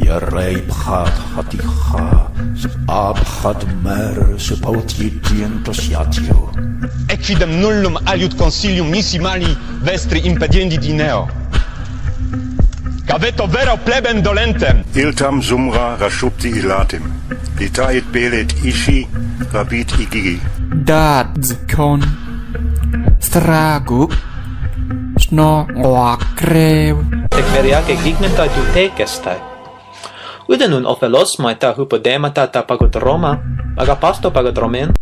Jerei pchad haticha, abchad mer sypaut jedientos jatio. Equidem nullum aliud consilium nisi mali vestri impediendi dineo. Caveto vero plebem dolentem. Iltam sumra rashupti ilatim. Litait belet ishi rabit igigi. Dadz kon straguk sno krev. Tekveriake gigneta dutekestai. Udenun ofelos maita hupodemata ta pagot Roma, agapasto pagot Romen.